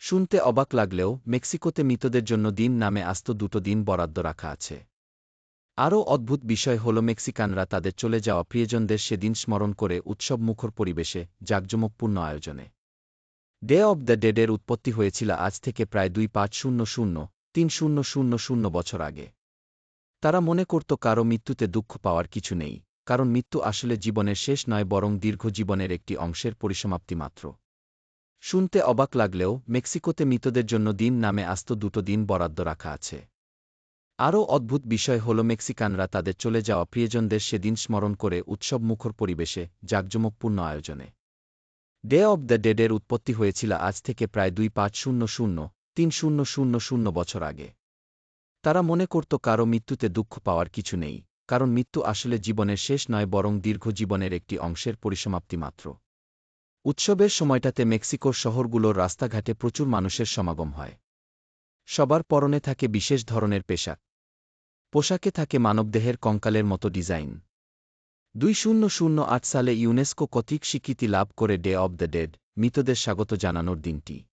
শুনতে অবাক লাগলেও মেক্সিকোতে মৃতদের জন্য দিন নামে আস্ত দুটো দিন বরাদ্দ রাখা আছে। আরও অদ্ভুত বিষয় হল মেক্সিকানরা তাদের চলে যাওয়া প্রিয়জনদের সেদিন স্মরণ করে উৎসবমুখর পরিবেশে জাঁকজমকপূর্ণ আয়োজনে। ডে অব দ্য ডেডের উৎপত্তি হয়েছিল আজ থেকে প্রায় 2500-3000 বছর আগে। তারা মনে করত কারও মৃত্যুতে দুঃখ পাওয়ার কিছু নেই, কারণ মৃত্যু আসলে জীবনের শেষ নয় বরং দীর্ঘ জীবনের একটি অংশের পরিসমাপ্তি মাত্র। শুনতে অবাক লাগলেও মেক্সিকোতে মৃতদের জন্য দিন নামে আস্ত দুটো দিন বরাদ্দ রাখা আছে। আরও অদ্ভুত বিষয় হল মেক্সিকানরা তাদের চলে যাওয়া প্রিয়জনদের সেদিন স্মরণ করে উৎসবমুখর পরিবেশে জাঁকজমকপূর্ণ আয়োজনে। ডে অব দ্য ডেডের উৎপত্তি হয়েছিল আজ থেকে প্রায় 2500-3000 বছর আগে। তারা মনে করত কারও মৃত্যুতে দুঃখ পাওয়ার কিছু নেই, কারণ মৃত্যু আসলে জীবনের শেষ নয় বরং দীর্ঘ জীবনের একটি অংশের পরিসমাপ্তি মাত্র। উৎসবের সময়টাতে মেক্সিকোর শহরগুলোর রাস্তাঘাটে প্রচুর মানুষের সমাগম হয়। সবার পরনে থাকে বিশেষ ধরনের পোশাকে থাকে মানবদেহের কঙ্কালের মতো ডিজাইন। 2008 সালে ইউনেস্কো কর্তৃক স্বীকৃতি লাভ করে ডে অব দ্য ডেড, মৃতদের স্বাগত জানানোর দিনটি।